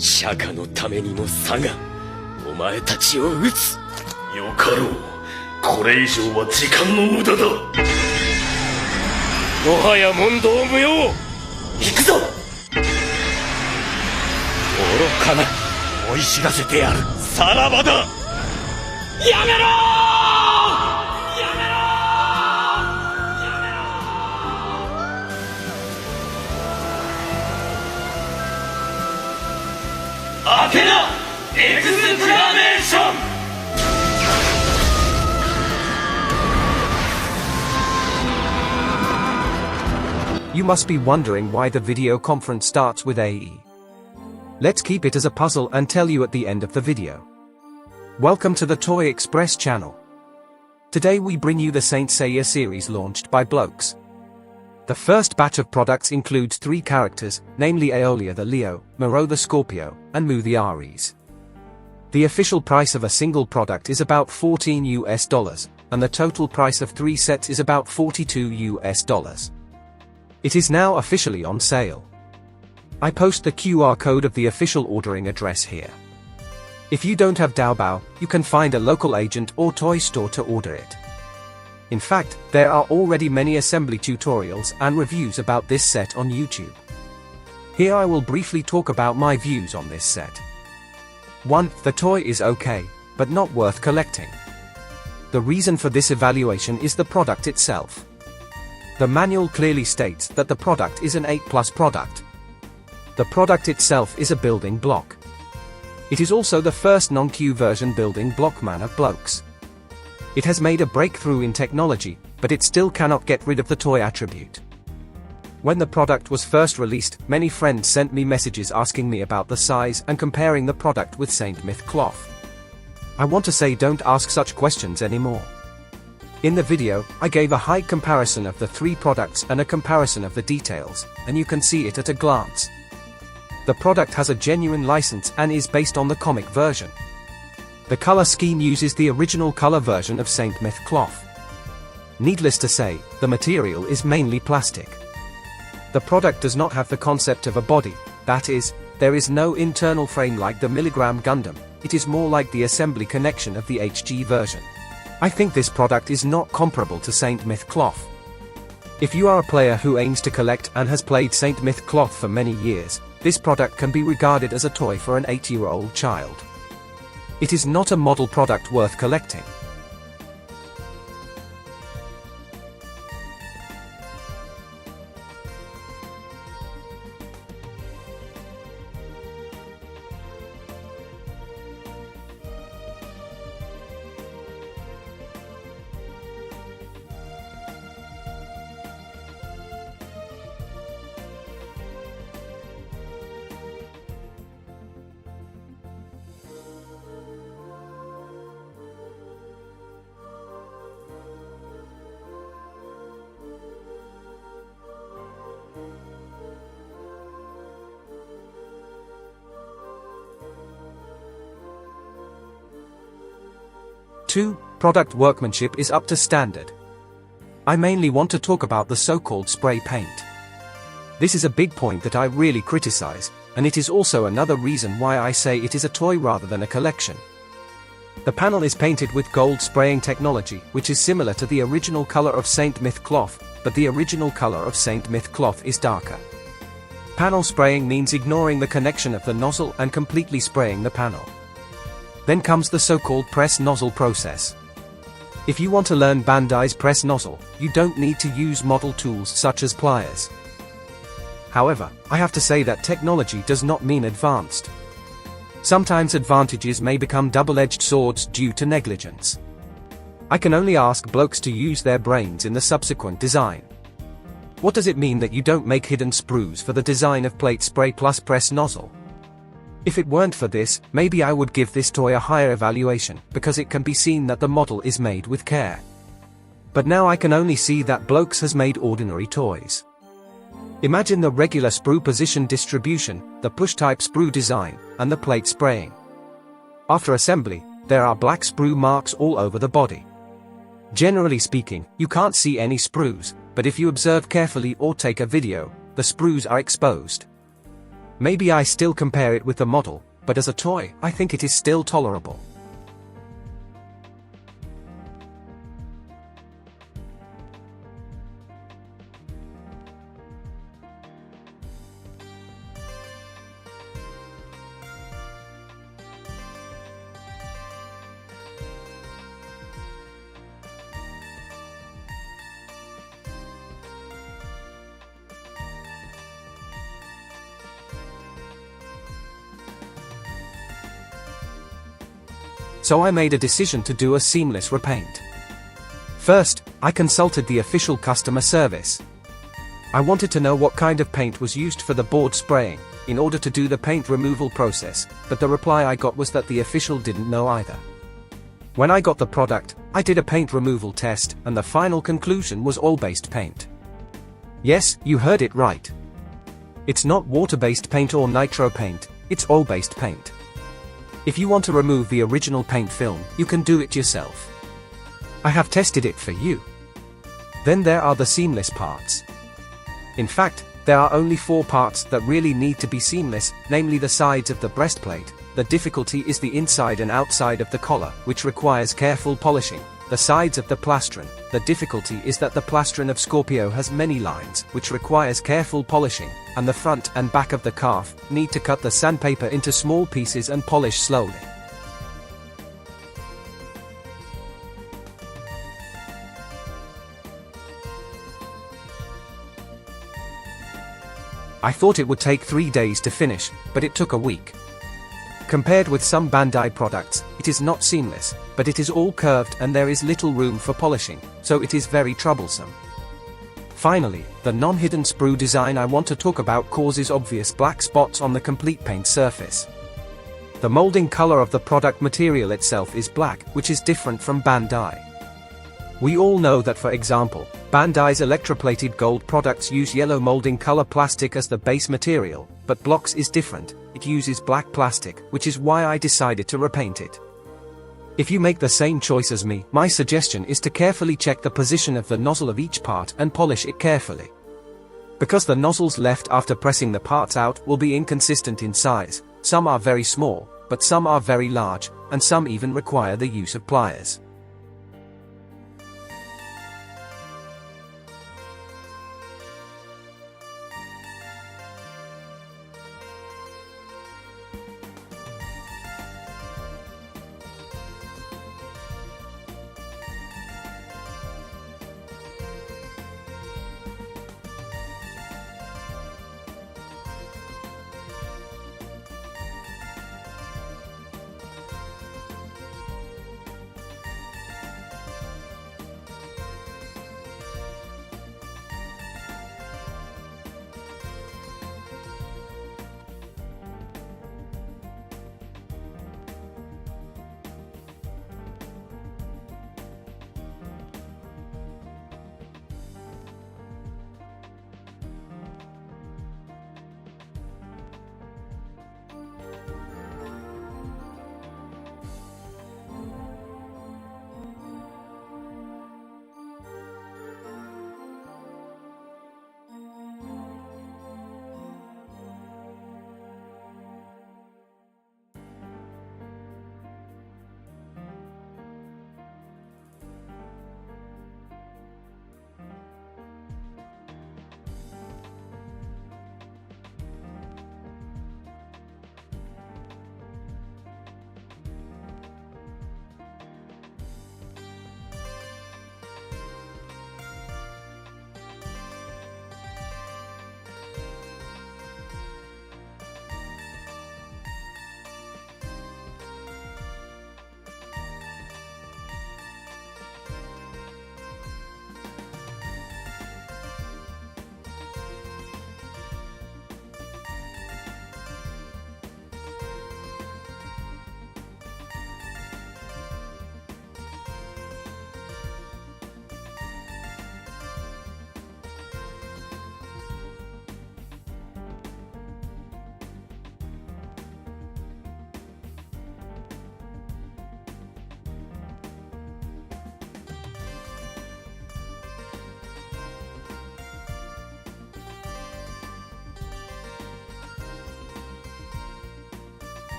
釈迦のためにも佐がお前たちを撃つ。よかろう。これ以上は時間の無駄だ。もはや問答無用。行くぞ。愚かな。思い知らせてやる。さらばだ。やめろー。やめろー。やめろー。アテナエクスクラメーション。You must be wondering why the video conference starts with AE. Let's keep it as a puzzle and tell you at the end of the video. Welcome to the Toy Express channel. Today we bring you the Saint Seiya series launched by Blokees. The first batch of products includes 3 characters, namely Aiolia the Leo, Miro the Scorpio, and Mu the Aries. The official price of a single product is about $14, and the total price of 3 sets is about $42. It is now officially on sale. I post the QR code of the official ordering address here. If you don't have Taobao, you can find a local agent or toy store to order it. In fact, there are already many assembly tutorials and reviews about this set on YouTube. Here I will briefly talk about my views on this set. 1. The toy is okay, but not worth collecting. The reason for this evaluation is the product itself. The manual clearly states that the product is an 8+ product. The product itself is a building block. It is also the first non-Q version building blockman of Blokees. It has made a breakthrough in technology, but it still cannot get rid of the toy attribute. When the product was first released, many friends sent me messages asking me about the size and comparing the product with Saint Myth cloth. I want to say don't ask such questions anymore. In the video, I gave a height comparison of the 3 products and a comparison of the details, and you can see it at a glance. The product has a genuine license and is based on the comic version. The color scheme uses the original color version of Saint Myth cloth. Needless to say, the material is mainly plastic. The product does not have the concept of a body, that is, there is no internal frame like the Milligram Gundam, it is more like the assembly connection of the HG version. I think this product is not comparable to Saint Myth cloth. If you are a player who aims to collect and has played Saint Myth cloth for many years, this product can be regarded as a toy for an 8-year-old child. It is not a model product worth collecting. 2. Product workmanship is up to standard. I mainly want to talk about the so-called spray paint. This is a big point that I really criticize, and it is also another reason why I say it is a toy rather than a collection. The panel is painted with gold spraying technology, which is similar to the original color of Saint Myth cloth, but the original color of Saint Myth cloth is darker. Panel spraying means ignoring the connection of the nozzle and completely spraying the panel. Then comes the so-called press nozzle process. If you want to learn Bandai's press nozzle, you don't need to use model tools such as pliers. However, I have to say that technology does not mean advanced. Sometimes advantages may become double-edged swords due to negligence. I can only ask Blokees to use their brains in the subsequent design. What does it mean that you don't make hidden sprues for the design of plate spray plus press nozzle? If it weren't for this, maybe I would give this toy a higher evaluation, because it can be seen that the model is made with care. But now I can only see that Blokees has made ordinary toys. Imagine the regular sprue position distribution, the push-type sprue design, and the plate spraying. After assembly, there are black sprue marks all over the body. Generally speaking, you can't see any sprues, but if you observe carefully or take a video, the sprues are exposed. Maybe I still compare it with the model, but as a toy, I think it is still tolerable. So I made a decision to do a seamless repaint. First, I consulted the official customer service. I wanted to know what kind of paint was used for the board spraying, in order to do the paint removal process, but the reply I got was that the official didn't know either. When I got the product, I did a paint removal test, and the final conclusion was oil-based paint. Yes, you heard it right. It's not water-based paint or nitro paint, it's oil-based paint. If you want to remove the original paint film, you can do it yourself. I have tested it for you. Then there are the seamless parts. In fact, there are only 4 parts that really need to be seamless, namely the sides of the breastplate. The difficulty is the inside and outside of the collar, which requires careful polishing. The sides of the plastron. The difficulty is that the plastron of Scorpio has many lines, which requires careful polishing, and the front and back of the calf need to cut the sandpaper into small pieces and polish slowly. I thought it would take 3 days to finish, but it took a week. Compared with some Bandai products, it is not seamless, but it is all curved and there is little room for polishing, so it is very troublesome. Finally, the non-hidden sprue design I want to talk about causes obvious black spots on the complete paint surface. The molding color of the product material itself is black, which is different from Bandai. We all know that, for example, Bandai's electroplated gold products use yellow molding color plastic as the base material, but Blokees is different. It uses black plastic, which is why I decided to repaint it. If you make the same choice as me, my suggestion is to carefully check the position of the nozzle of each part and polish it carefully. Because the nozzles left after pressing the parts out will be inconsistent in size. Some are very small, but some are very large, and some even require the use of pliers.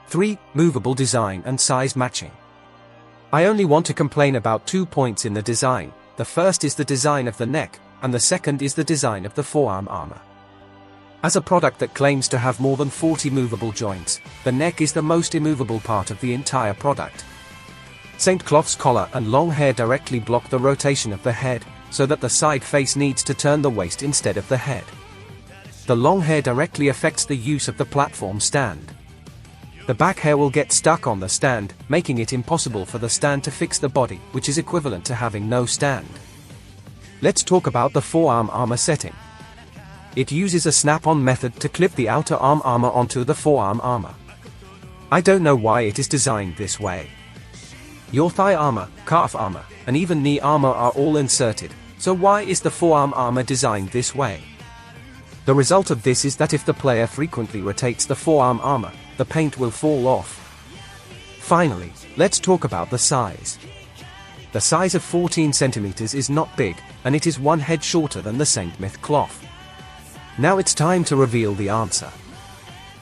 3. Movable design and size matching. I only want to complain about 2 points in the design. The first is the design of the neck, and the second is the design of the forearm armor. As a product that claims to have more than 40 movable joints, the neck is the most immovable part of the entire product. Saint Cloth's collar and long hair directly block the rotation of the head, so that the side face needs to turn the waist instead of the head. The long hair directly affects the use of the platform stand. The back hair will get stuck on the stand, making it impossible for the stand to fix the body, which is equivalent to having no stand. Let's talk about the forearm armor setting. It uses a snap-on method to clip the outer arm armor onto the forearm armor. I don't know why it is designed this way. Your thigh armor, calf armor, and even knee armor are all inserted, so why is the forearm armor designed this way? The result of this is that if the player frequently rotates the forearm armor, the paint will fall off. Finally, let's talk about the size. The size of 14 centimeters is not big, and it is one head shorter than the Saint Myth cloth. Now it's time to reveal the answer.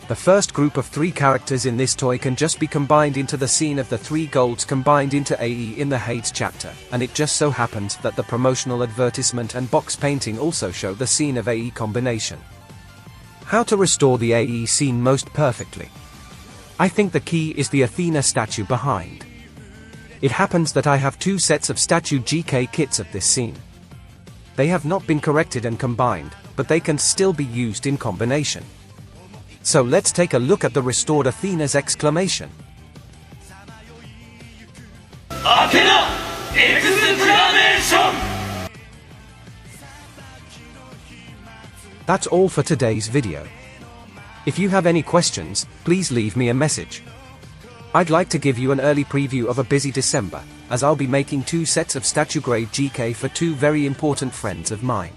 The first group of 3 characters in this toy can just be combined into the scene of the 3 golds combined into AE in the Hades chapter, and it just so happens that the promotional advertisement and box painting also show the scene of AE combination. How to restore the AE scene most perfectly? I think the key is the Athena statue behind. It happens that I have 2 sets of statue GK kits of this scene. They have not been corrected and combined, but they can still be used in combination. So let's take a look at the restored Athena's exclamation. Athena! Exclamation! That's all for today's video. If you have any questions, please leave me a message. I'd like to give you an early preview of a busy December, as I'll be making 2 sets of statue grade GK for 2 very important friends of mine.